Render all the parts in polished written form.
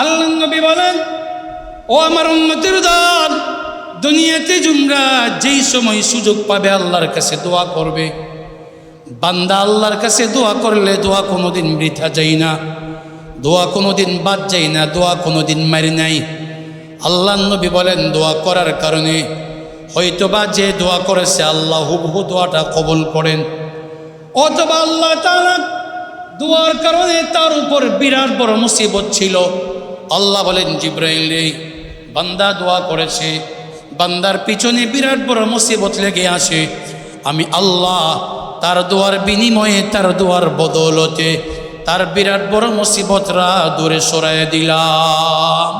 আল্লাহর নবী বলেন, ও আমার উম্মতের দল, দুনিয়াতে তোমরা যেই সময় সুযোগ পাবে আল্লাহর কাছে দোয়া করবে। বান্দা আল্লাহর কাছে দোয়া করলে দোয়া কোনোদিন বৃথা যায় না, দোয়া কোনোদিন বাদ যায় না, দোয়া কোনোদিন মারি নাই। আল্লাহর নবী বলেন, দোয়া করার কারণে হয়তোবা যে দোয়া করেছে আল্লাহ হুবহু দোয়াটা কবুল করেন, অথবা আল্লাহ তাআলা দোয়ার কারণে তার উপর বিরাট বড় মুসিবত ছিল। আল্লাহ বলেন, জিবরাইল রে, বান্দা দোয়া করেছে, বান্দার পিছনে বিরাট বড় মুসিবত লেগে আসে, আমি আল্লাহ তার দোয়ার বিনিময়ে, তার দোয়ার বদৌলতে তার বিরাট বড় মুসিবতরা দূরে সরাইয়া দিলাম।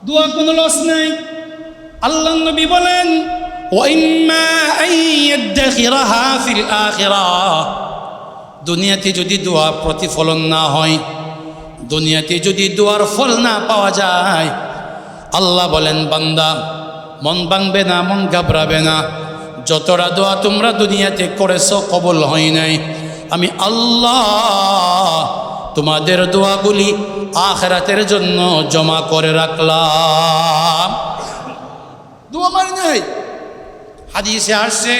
দোয়া কোনো লস নাই। আল্লাহর নবী বলেন, ওয়াইম্মা আইয়াদখিরাহা ফিল আখিরাহ, দুনিয়াতে যদি দোয়া প্রতিফলন না হয়, দুনিয়াতে যদি দোয়ার ফল না পাওয়া যায়, আল্লাহ বলেন, বান্দা মন ভাঙবে না, মন ঘাবড়াবে না। যতটা দোয়া তোমরা দুনিয়াতে করেছো কবুল হয় নাই, আমি আল্লাহ তোমাদের দোয়াগুলি আখিরাতের জন্য জমা করে রাখলাম। দোয়া মারি নাই। হাদিসে আসছে,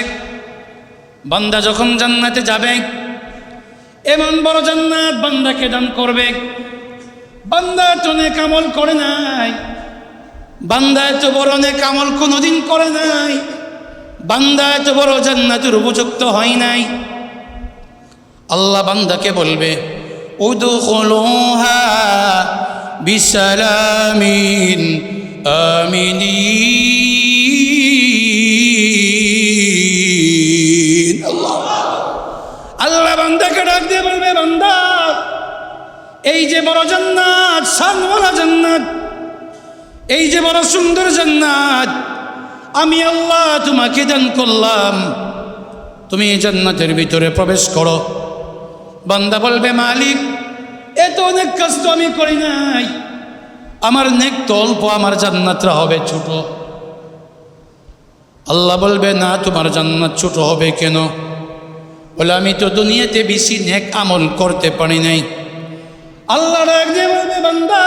বান্দা যখন জান্নাতে যাবে, এমন বড় জান্নাত বান্দাকে দান করবে। বান্দা তো নেক আমল করে নাই, বান্দা এত বড় নেক আমল কোনোদিন করে নাই, বান্দা এত বড় জান্নাতের উপযুক্ত হয় নাই। আল্লাহ বান্দাকে বলবে, উদখুলুহা বিসালামিন আমিনিন। আল্লাহ বান্দাকে ডাক দিয়ে বলবে, বান্দা এই যে বড় জান্নাত, শানওয়ালা জান্নাত, এই যে বড় সুন্দর জান্নাত আমি আল্লাহ তোমাকে দান করলাম, তুমি এই জান্নাতের ভিতরে প্রবেশ করো। বান্দা বলবে, মালিক এত অনেক কাজ তো আমি করি নাই, আমার নেক তো অল্প, আমার জান্নাতটা হবে ছোট। আল্লাহ বলবে, না, তোমার জান্নাত ছোট হবে কেন? বলে, আমি তো দুনিয়াতে বেশি নেক আমল করতে পারি নাই। আল্লাহ ডাক দিয়ে বলবে, বান্দা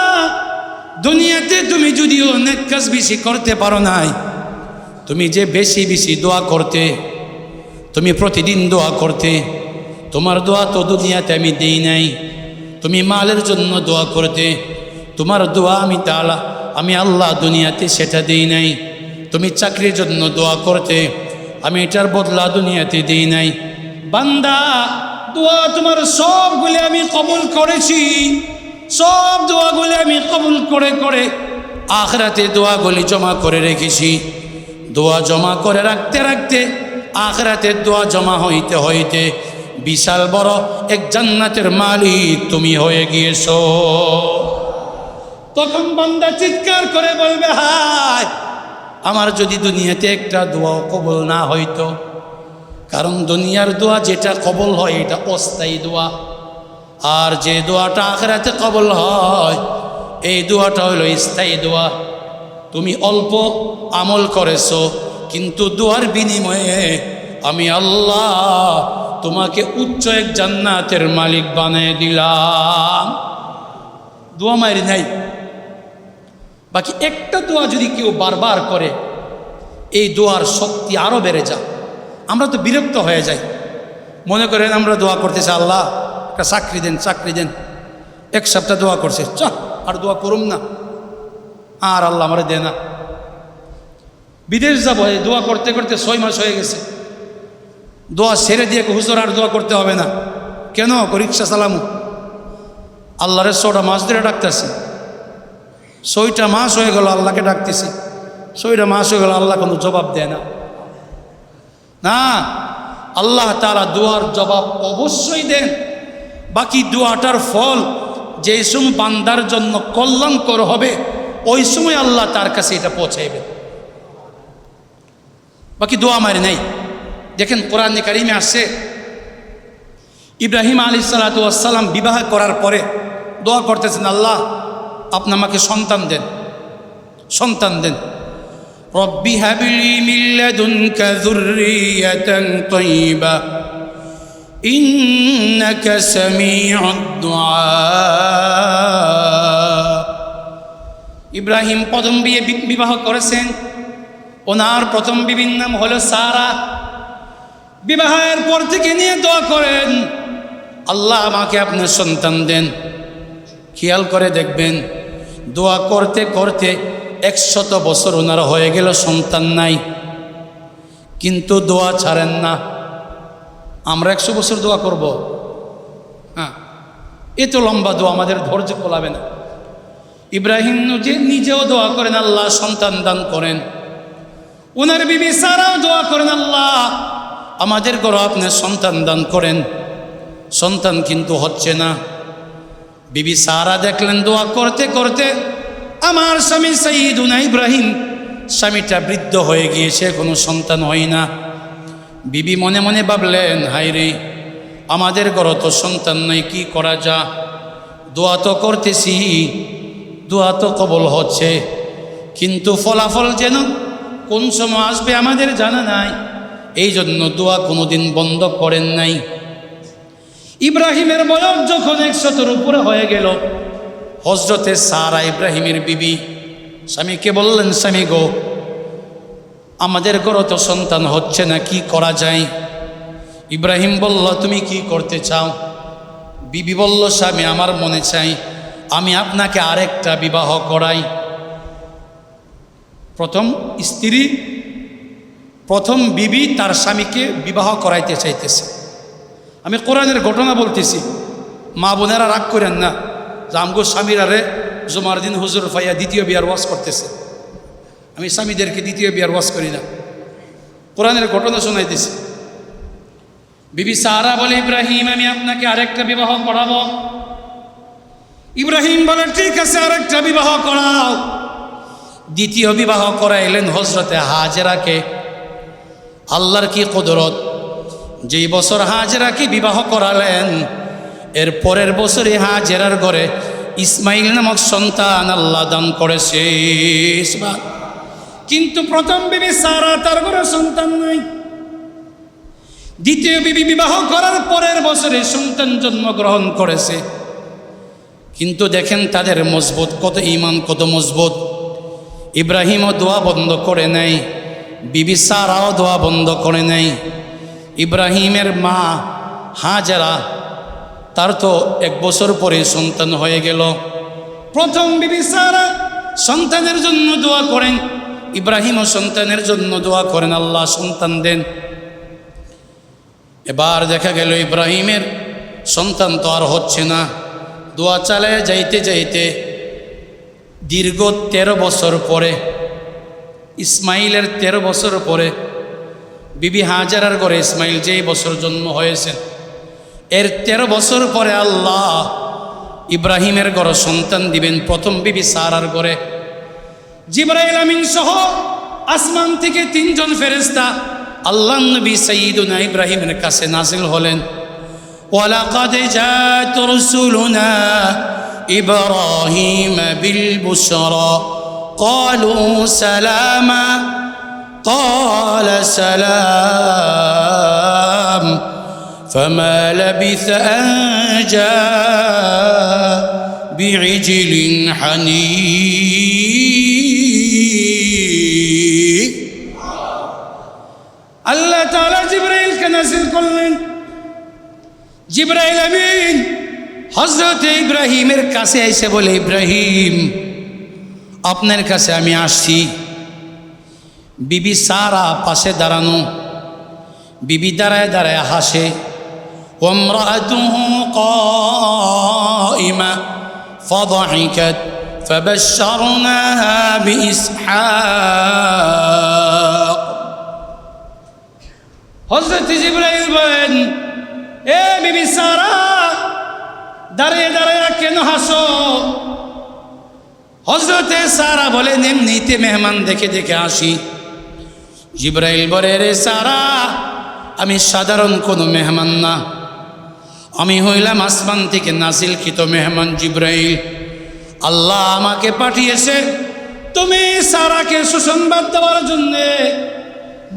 দুনিয়াতে তুমি যদিও নেক কাজ বেশি করতে পারো নাই, তুমি যে বেশি বেশি দোয়া করতে, তুমি প্রতিদিন দোয়া করতে, তোমার দোয়া তো দুনিয়াতে আমি দেই নাই। তুমি মালের জন্য দোয়া করতে, তোমার দোয়া আমি আল্লাহ দুনিয়াতে সেটা দেই নাই। তুমি চাকরির জন্য দোয়া করতে, আমি এটার বদলা দুনিয়াতে দেই নাই। বান্দা দোয়া তোমার সবগুলি আমি কবুল করেছি, সব দোয়াগুলি আমি কবুল করে করে আখিরাতে দোয়াগুলি জমা করে রেখেছি। দোয়া জমা করে রাখতে রাখতে আখিরাতের দোয়া জমা হইতে হইতে বিশাল বড় এক জান্নাতের মালিক তুমি হয়ে গিয়েছো। তখন বান্দা চিৎকার করে বলবে, হায়, আমার যদি দুনিয়াতে একটা দোয়া কবুল না হইতো। কারণ দুনিয়ার দোয়া যেটা কবুল হয় এটা অস্থায়ী দোয়া, আর যে দোয়াটা আখিরাতে কবুল হয় এই দোয়াটা হলো স্থায়ী দোয়া। তুমি অল্প আমল করেছো, কিন্তু দোয়ার বিনিময়ে আমি আল্লাহ তোমাকে উচ্চ এক জান্নাতের মালিক বানিয়ে দিলাম। দোয়া মারি নাই। বাকি একটা দোয়া যদি কেউ বারবার করে, এই দোয়ার শক্তি আরও বেড়ে যায়। আমরা তো বিরক্ত হয়ে যাই, মনে করেন আমরা দোয়া করতেছি, আল্লাহ একটা চাকরি দেন, চাকরি দেন। এক সপ্তাহ দোয়া করছে, আর দোয়া করুম না, আর আল্লাহ আমার দে না। বিদেশ যাবো, এই দোয়া করতে করতে 6 মাস হয়ে গেছে, দোয়া ছেড়ে দিয়ে হুজুর আর দোয়া করতে হবে না। কেন? রিক্সা চালামু, আল্লাহরে 6টা মাস ধরে ডাকতেছি, 6টা মাস হয়ে গেল আল্লাহকে ডাকতেছি, 6টা মাস হয়ে গেল, আল্লাহ কোনো জবাব দেয় না। না, আল্লাহ তাআলা দোয়ার জবাব অবশ্যই দেন। বাকি দোয়াটার ফল যে সময় বান্দার জন্য কল্যাণকর হবে, ওই সময় আল্লাহ তার কাছে এটা পৌঁছাইবে। বাকি দোয়া মারি নাই। দেখেন কোরআনে কারিমে আসছে, ইব্রাহিম আলাইহিসসালাতু ওয়াসসালাম বিবাহ করার পরে দোয়া করতেছেন, আল্লাহ আপনি আমাকে সন্তান দেন, সন্তান দেন। রব্বি হাবলি মিন লাদুনকা যুররিয়াতান তাইয়্যিবা ইন্নাকা সামিউদ দুআ। ইব্রাহিম প্রথম বিবাহ করেছেন। ওনার প্রথম বিবির নাম হলো সারা। বিবাহের পর থেকে নিয়ে দোয়া করেন, আল্লাহ আমাকে আপনার সন্তান দেন। খেয়াল করে দেখবেন, দোয়া করতে করতে 100 বছর ওনার হয়ে গেল, সন্তান নাই, কিন্তু দোয়া ছাড়েন না। আমরা 100 বছর দোয়া করব? হ্যাঁ, এত লম্বা দোয়া আমাদের ধৈর্য কোলাবে না। ইব্রাহিম নিজেও দোয়া করেন, আল্লাহ সন্তান দান করেন। ওনার বিবি সারাও দোয়া করেন, আল্লাহ আমাদের ঘরে আপনি সন্তান দান করেন। সন্তান কিন্তু হচ্ছে না। বিবি সারা দেখলেন দোয়া করতে করতে আমার স্বামী সাইয়্যিদুনা ইব্রাহিম, স্বামীটা বৃদ্ধ হয়ে গিয়েছে, কোনো সন্তান হয় না। বিবি মনে মনে ভাবলেন, হায়রে আমাদের ঘরে তো সন্তান নাই, কি করা যা? দোয়া তো করতেছি, দোয়া তো কবুল হচ্ছে, কিন্তু ফলাফল যেন কোন সময় আসবে আমাদের জানা নাই। এই জন্য দোয়া কোনোদিন বন্ধ করেন নাই। ইব্রাহিমের বয়স যখন 100-এর উপরে হয়ে গেল, হযরতে সারা ইব্রাহিমের বিবি স্বামীকে বললেন, স্বামী গো, আমাদের ঘরে তো সন্তান হচ্ছে না, কি করা যায়? ইব্রাহিম বলল, তুমি কি করতে চাও? বিবি বলল, স্বামী আমার মনে চাই আমি আপনাকে আরেকটা বিবাহ করাই। প্রথম স্ত্রী, প্রথম বিবি তার স্বামীকে বিবাহ করাইতে চাইতেছে। আমি কোরআনের ঘটনা বলতেছি, মা বোনেরা রাগ করেন না যে আমগো স্বামীরা রে জুমার দিন হুজুর ফাইয়া দ্বিতীয় বিয়ার ওয়াজ করতেছে। আমি স্বামীদেরকে দ্বিতীয় বিয়ার ওয়াজ করি না, কোরআনের ঘটনা শোনাইতেছি। বিবি সারা বলে, ইব্রাহিম আমি আপনাকে আরেকটা বিবাহ করাবো। ইব্রাহিম বলে, ঠিক আছে আরেকটা বিবাহ করাও। দ্বিতীয় বিবাহ করাইলেন হযরতে হাজেরাকে। আল্লাহর কি কুদরত, যেই বছর হাজেরাকে বিবাহ করালেন, এর পরের বছরে হাজেরার ঘরে ইসমাইল নামক সন্তান আল্লাহ দান করেছে। কিন্তু প্রথম বিবি সারা, তার ঘরে সন্তান নাই। দ্বিতীয় বিবি বিবাহ করার পরের বছরে সন্তান জন্মগ্রহণ করেছে। কিন্তু দেখেন তাদের মজবুত কত, ঈমান কত মজবুত। ইব্রাহিমও দোয়া বন্ধ করে নাই, বিবি সারাও দোয়া বন্ধ করে নাই। ইব্রাহিমের মা হাজেরা, তার তো 1 বছর পরে সন্তান হয়ে গেল। প্রথম বিবি সারা সন্তানের জন্য দোয়া করেন, ইব্রাহিমও সন্তানের জন্য দোয়া করেন, আল্লাহ সন্তান দেন। এবার দেখা গেল ইব্রাহিমের সন্তান তো আর হচ্ছে না। দোয়া চালায় যাইতে যাইতে দীর্ঘ 13 বছর পরে, ইসমাইলের 13 বছর পরে বিবি হাজেরার ঘরে ইসমাইল যেই বছর জন্ম হয়েছে, এর 13 বছর পরে আল্লাহ ইব্রাহিমের ঘরে সন্তান দিবেন। প্রথম বিবি সারার ঘরে জিবরাইল আমিন সহ আসমান থেকে 3 জন ফেরেশতা আল্লাহ নবী সাইয়্যিদুনা ইব্রাহিমের কাছে নাজিল হলেন। ওয়ালাকাদ জাআত রুসুলুনা ইব্রাহিম বিল বুশরা ক্বালু সালামা قال سلام فما لبث أن جاء بعجل حنيف আল্লাহ তাআলা জিবরাইলকে নাযিল করলেন। জিবরাইল আমিন হযরত ইব্রাহিমের কাছে এসে বলে, ইব্রাহিম আপনার কাছে আমি আসছি। বিবি সারা পাশে দাঁড়ানো, বিবি দাঁড়ায় দাঁড়ায় হাসে। ওয়ামরাতুহু কাইমা ফাদাহিকাত ফাবাশশারনাহা বিইসহাক। হযরত জিবরাইল বলেন, এ বিবি সারা দাঁড়িয়ে দাঁড়িয়ে কেন হাসো? হযরতে সারা বলেন, এমনিতে মেহমান দেখে দেখে আসি। জিবরাইল বলে, রে সারা আমি সাধারণ কোনো মেহমান না, আমি হইলাম আসমান থেকে নাজিলকৃত মেহমান জিবরাইল। আল্লাহ আমাকে পাঠিয়েছে তুমি সারাকে সুসংবাদ দেওয়ার জন্যে।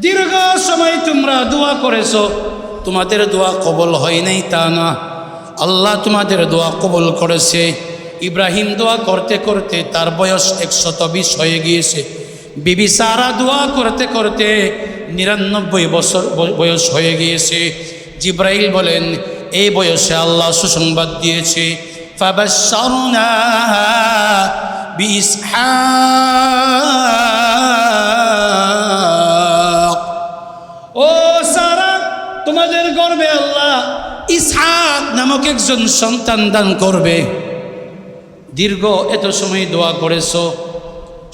দীর্ঘ সময় তোমরা দোয়া করেছো, তোমাদের দোয়া কবুল হয় নাই তা না, আল্লাহ তোমাদের দোয়া কবুল করেছে। ইব্রাহিম দোয়া করতে করতে তার বয়স 120 হয়ে গিয়েছে। বিবি সারা দোয়া করতে করতে 99 বছর বয়স হয়ে গিয়েছে। জিব্রাইল বলেন এই বয়সে আল্লাহ সুসংবাদ দিয়েছে, ফাবাশশারনাহা বিইসহাক। ও সারা, তোমাদের গর্ভে আল্লাহ ইসহাক নামক একজন সন্তান দান করবে। দীর্ঘ এত সময় দোয়া করেছো,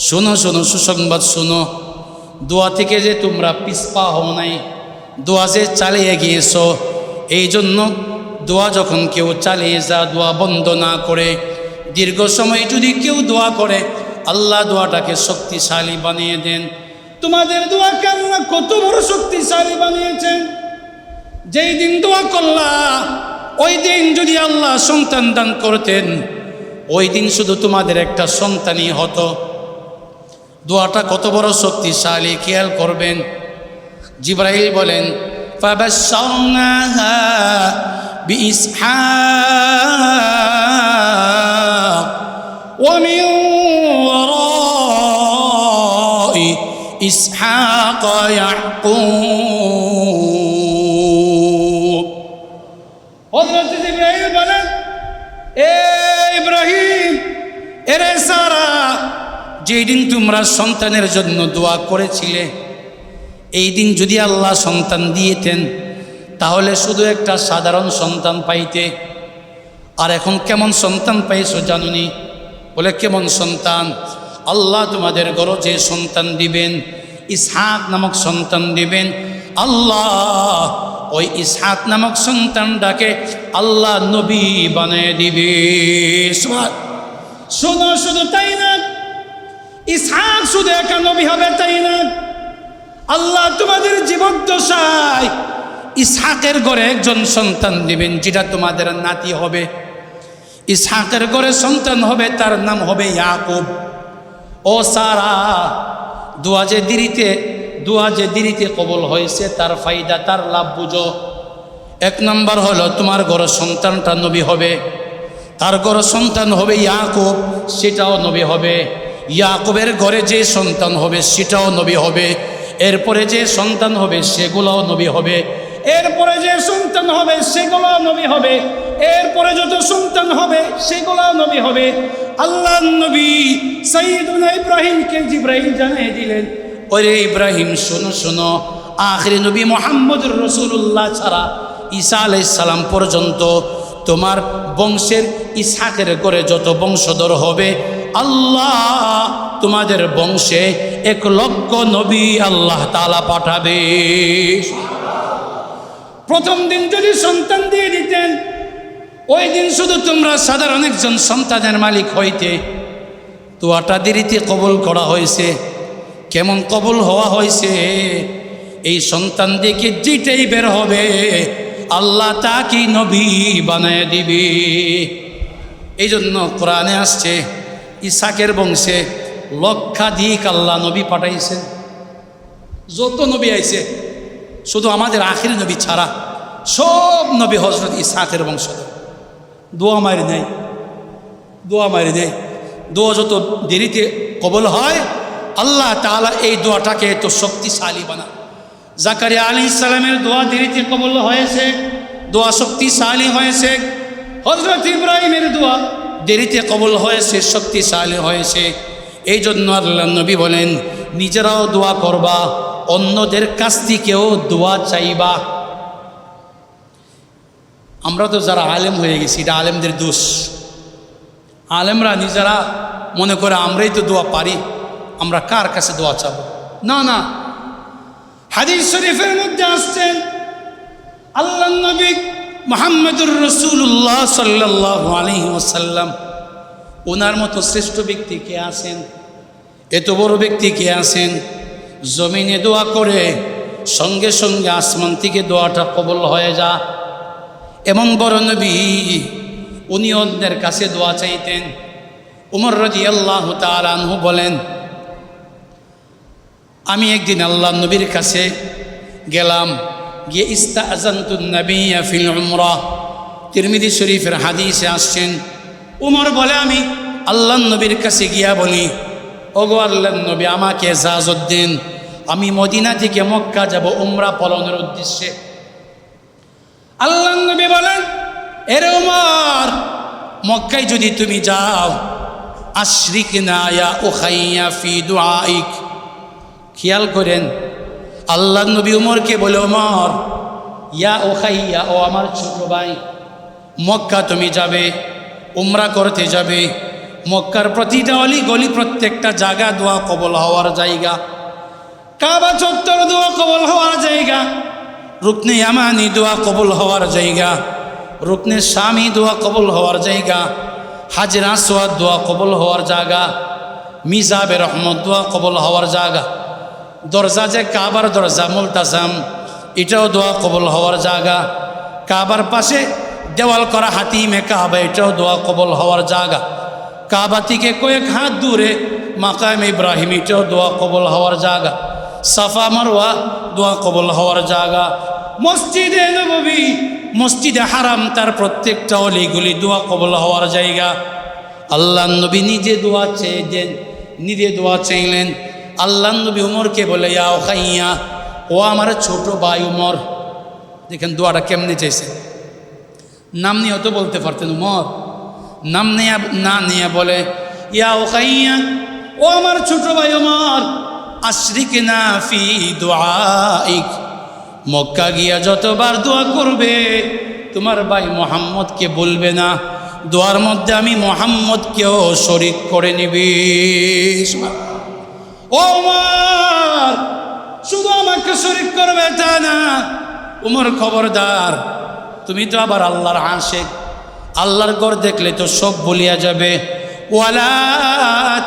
শোনো শোনো সুসংবাদ শোনো। দোয়া থেকে যে তোমরা পিছপা হও নাই, দোয়া যে চালিয়ে গিয়েছো। এই জন্য দোয়া যখন কেউ চালিয়ে যা, দোয়া বন্ধ না করে দীর্ঘ সময় যদি কেউ দোয়া করে, আল্লাহ দোয়াটাকে শক্তিশালী বানিয়ে দেন। তোমাদের দোয়াকে আল্লাহ কত বড় শক্তিশালী বানিয়েছেন। যেই দিন দোয়া করলা, ওই দিন যদি আল্লাহ সন্তান দান করতেন, ওই দিন শুধু তোমাদের একটা সন্তানই হতো। দোয়াটা কত বড় শক্তিশালী খেয়াল করবেন। জিব্রাইল বলেন ফাবাশশারনাহা বিইসহাক ওয়া মিন ওয়ারাই ইসহাক ইয়াকুব। হযরত জিব্রাইল বলেন, এ ইব্রাহিম, এরে সারা, যেই দিন তোমরা সন্তানের জন্য দোয়া করেছিলে, এই দিন যদি আল্লাহ সন্তান দিয়েতেন, তাহলে শুধু একটা সাধারণ সন্তান পাইতে। আর এখন কেমন সন্তান পাইছো জানুনি? বলে কেমন সন্তান? আল্লাহ তোমাদের ঘরে যে সন্তান দিবেন, ইসহাক নামক সন্তান দিবেন। আল্লাহ ওই ইসহাক নামক সন্তানটাকে আল্লাহ নবী বানিয়ে দিবে। শোনো, শুধু তাই না, ইসহাক শুধু একা নবী হবে তাই না, আল্লাহ তোমাদের জীবদ্দশায় ইসহাকের ঘরে একজন সন্তান দিবেন, যেটা তোমাদের নাতি হবে। ইসহাকের ঘরে সন্তান হবে, তার নাম হবে ইয়াকুব। ও সারা, দোয়া যে দেরিতে কবুল হয়েছে, তার ফায়দা, তার লাভ বুঝো। এক নম্বর হলো তোমার ঘরে সন্তানটা নবী হবে, তার ঘরে সন্তান হবে ইয়াকুব, সেটাও নবী হবে। ইয়াকুবের ঘরে যে সন্তান হবে সেটাও নবী হবে। এরপরে যে সন্তান হবে সেগুলোও নবী হবে। এরপরে যে সন্তান হবে সেগুলোও নবী হবে। এরপরে যত সন্তান হবে সেগুলোও নবী হবে। আল্লাহ নবী সাইয়্যিদুনা ইব্রাহিমকে জিব্রাইল জানিয়ে দিলেন, ওরে ইব্রাহিম, শোনো শোনো, আখিরি নবী মুহাম্মদুর রাসূলুল্লাহ ছাড়া ঈসা আলাইহিস সালাম পর্যন্ত তোমার বংশের ইসহাকের ঘরে যত বংশধর হবে, আল্লাহ তোমাদের বংশে 1 লক্ষ নবী আল্লাহ তাআলা পাঠাবে। প্রথম দিন যদি সন্তান দিয়ে দিতেন, ওই দিন শুধু তোমরা সাধারণ একজন সন্তানের মালিক হইতে। দোয়াটা দেরিতে কবুল করা হয়েছে। কেমন কবুল হওয়া হয়েছে? এই সন্তান দেখে যেটাই বের হবে, আল্লাহ তাকে নবী বানায় দিবে। এই জন্য কোরআনে আসছে, ইসহাকের বংশে লক্ষাধিক আল্লাহ নবী পাঠাইছেন। যত নবী আইছে, শুধু আমাদের আখিরি নবী ছাড়া সব নবী হযরত ইসহাকের বংশধর। দোয়া মারি নেই, দোয়া মারি নেই। দোয়া যত দেরিতে কবুল হয়, আল্লাহ তাআলা এই দোয়াটাকে এত শক্তিশালী বানায়। জাকারিয়া আলাইহিস সালামের দোয়া দেরিতে কবুল হয়েছে, দোয়া শক্তিশালী হয়েছে। হযরত ইব্রাহিমের দোয়া দেরিতে কবুল হয়েছে, শক্তিশালী হয়েছে। এই জন্য আল্লাহ নবী বলেন, নিজেরাও দোয়া করবা, অন্যদের কাছ থেকেও দোয়া চাইবা। আমরা তো যারা আলেম হয়ে গেছি, এটা আলেমদের দোষ। আলেমরা নিজেরা মনে করে আমরাই তো দোয়া পারি, আমরা কার কাছে দোয়া চাবো? না না, হাদিস শরীফের মধ্যে আসছেন, আল্লাহ নবী মুহাম্মদুর রাসূলুল্লাহ সাল্লাল্লাহু আলাইহি ওয়াসাল্লাম, ওনার মতো শ্রেষ্ঠ ব্যক্তি কে আছেন? এত বড় ব্যক্তি কে আছেন? জমিনে দোয়া করে সঙ্গে সঙ্গে আসমান থেকে দোয়াটা কবুল হয়ে যা। এমন বড় নবী, উনি অন্যের কাছে দোয়া চাইতেন। উমর রাদিয়াল্লাহু তাআলা আনহু বলেন, আমি একদিন আল্লাহ নবীর কাছে গেলাম, গিয়ে ইস্তাআযানতুন নাবিয়্যা ফিল উমরাহ। তিরমিজি শরীফের হাদিসে আসছেন, উমর বলে আমি আল্লাহর নবীর কাছে গিয়া বলি, ওগো আল্লাহর নবী, আমাকে ইজাজত দিন, আমি মদিনা থেকে মক্কা যাব উমরা পালনের উদ্দেশ্যে। আল্লাহর নবী বলেন, এরে উমর, মক্কায় যদি তুমি যাও, আশরিকনা ইয়া উখাইয়া ফি দুআইক। খেয়াল করেন, আল্লাহর নবী উমরকে বলে, উমর, ইয়া উখাইয়া, ও আমার ছোট ভাই, মক্কা তুমি যাবে, উমরা করতে যাবে। মক্কার প্রতিটা অলি গলি, প্রত্যেকটা জায়গা দোয়া কবল হওয়ার জায়গা। কাবা চত্বর দোয়া কবল হওয়ার জায়গা, রুকনে ইয়ামানি দোয়া কবল হওয়ার জায়গা, রুকনে শামি দোয়া কবল হওয়ার জায়গা, হাজর আসওয়াদ দোয়া কবল হওয়ার জায়গা, মিজাবে রহমত দোয়া কবল হওয়ার জায়গা। দরজা যে কাবার দরজা মুলতাজাম, এটাও দোয়া কবল হওয়ার জায়গা। কাবার পাশে দেওয়াল করা হাতিমে কাবা, এটাও দোয়া কবল হওয়ার জায়গা। কাবা থেকে কয়েক হাত দূরে মাকাম ইব্রাহিম, এটাও দোয়া কবল হওয়ার জায়গা। সাফা মারওয়া দোয়া কবল হওয়ার জায়গা। মসজিদে নববী, মসজিদে হারাম, তার প্রত্যেকটা অলিগুলি দোয়া কবল হওয়ার জায়গা। আল্লাহ নবী নিজে দোয়া চেয়েছেন, নিজে দোয়া চাইলেন। আল্লাহ নবী উমরকে বলে, ইয়া উখাইয়া, ও আমার ছোট ভাই উমর। দেখেন দোয়াটা কেমনে চাইছেন। নাম নিয়ে তো বলতে পারতেন উমর, নাম নিয়ে না নিয়ে বলে, ইয়া উখাইয়া, ও আমার ছোট ভাই উমর, আশরিকনা ফি দুআইক। মক্কা গিয়া যতবার দোয়া করবে, তোমার ভাই মুহাম্মদকে বলবে না, দোয়ার মধ্যে আমি মুহাম্মদকেও শরীক করে নিবি। ও উমর, শুধু আমাকে শরীক করবে তা না, উমর খবরদার, তুমি তো আবার আল্লাহর আশিক, আল্লাহর ঘর দেখলে তো সব ভুলিয়া যাবে। ওয়ালা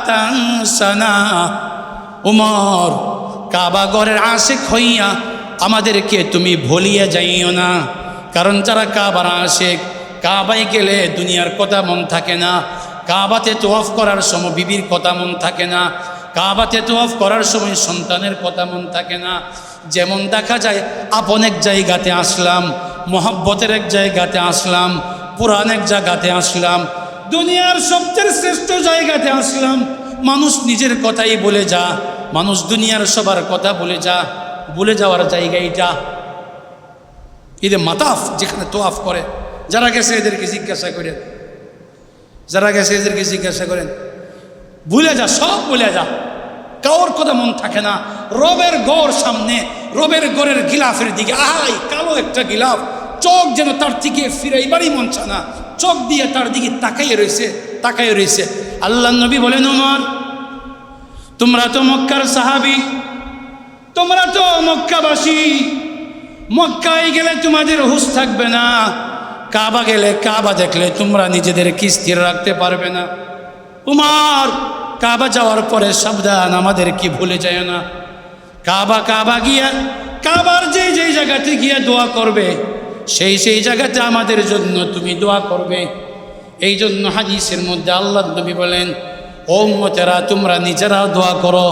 তানসানা, উমর, কাবা ঘরের আশিক হইয়া আমাদেরকে তুমি ভুলিয়া যাইও না। কারণ যারা কাবার আশিক, কাবায় গেলে দুনিয়ার কথা মন থাকে না, কাবাতে তোয়াফ করার সময় বিবির কথা মন থাকে না, কাবাতে তোয়াফ করার সময় সন্তানের কথা মন থাকে না। যেমন দেখা যায়, আপন এক জায়গাতে আসলাম, মহব্বতের এক জায়গাতে আসলাম, পুরান এক জায়গাতে আসলাম, দুনিয়ার সবচেয়ে শ্রেষ্ঠ জায়গাতে আসলাম, মানুষ নিজের কথাই বলে যা, মানুষ দুনিয়ার সবার কথা বলে যা, বলে যাওয়ার জায়গা এটা। ঈদে মাতাফ যেখানে তোয়াফ করে, যারা গেছে এদেরকে জিজ্ঞাসা করেন, যারা গেছে এদেরকে জিজ্ঞাসা করেন, ভুলে যা, সব ভুলে যা, কারোর কথা মন থাকে না। রবের গড় সামনে, রবের গড়ের গিলাফের দিকে, আহাই কালো একটা গিলাফ, চোখ যেন তার দিকে ফিরাইবারই মন চায় না, চোখ দিয়ে তার দিকে তাকাইয়ে রয়েছে, তাকাইয়ে রয়েছে। আল্লাহ নবী বলেন, ওমর, তোমরা তো মক্কার সাহাবী, তোমরা তো মক্কাবাসী, মক্কায় গেলে তোমাদের হুঁশ থাকবে না, কাবা গেলে, কাবা দেখলে তোমরা নিজেদেরকে স্থির রাখতে পারবে না। উমর, কাবা যাওয়ার পরে সাবধান, আমাদের কি ভুলে যায় না। কাবা গিয়া, কাবার যে জায়গাতে গিয়া দোয়া করবে, সেই জায়গাতে আমাদের জন্য তুমি দোয়া করবে। এই জন্য হাদিসের মধ্যে আল্লাহ নবী বলেন, ও উম্মতেরা, তোমরা নিজেরাও দোয়া করো,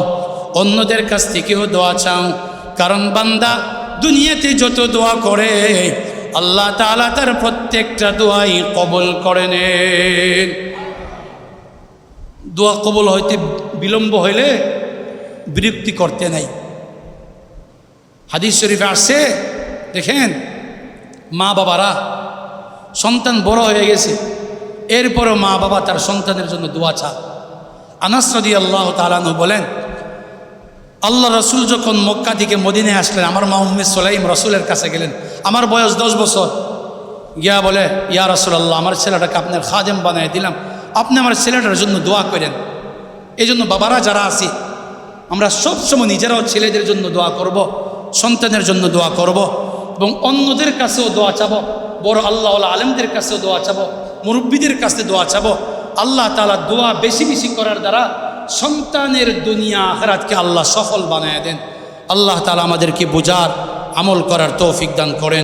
অন্যদের কাছ থেকেও দোয়া চাও। কারণ বান্দা দুনিয়াতে যত দোয়া করে, আল্লাহ তাআলা তার প্রত্যেকটা দোয়াই কবুল করে নেন। দোয়া কবুল হইতে বিলম্ব হইলে বিরক্তি করতে নাই। হাদিস শরীফে আসছে, দেখেন, মা বাবারা, সন্তান বড় হয়ে গেছে, এরপরও মা বাবা তার সন্তানের জন্য দোয়া চা। আনাস রাদিয়াল্লাহু তাআলা আনহু বলেন, আল্লাহ রসুল যখন মক্কা থেকে মদিনায় আসলেন, আমার মা উম্মে সুলাইম রসুলের কাছে গেলেন, আমার বয়স 10 বছর। গিয়া বলে, ইয়া রাসূলুল্লাহ, আমার ছেলেটাকে আপনার খাদেম বানিয়ে দিলাম, আপনি আমার ছেলেটার জন্য দোয়া করেন। এই জন্য বাবারা যারা আছি, আমরা সবসময় নিজেরাও ছেলেদের জন্য দোয়া করব, সন্তানের জন্য দোয়া করব, এবং অন্যদের কাছেও দোয়া চাবো, বড় আল্লাহওয়ালা আলেমদের কাছেও দোয়া চাবো, মুরব্বীদের কাছে দোয়া চাবো। আল্লাহ তাআলা দোয়া বেশি বেশি করার দ্বারা সন্তানের দুনিয়া আখিরাতকে আল্লাহ সফল বানায় দেন। আল্লাহ তাআলা আমাদেরকে বুঝার, আমল করার তৌফিক দান করেন।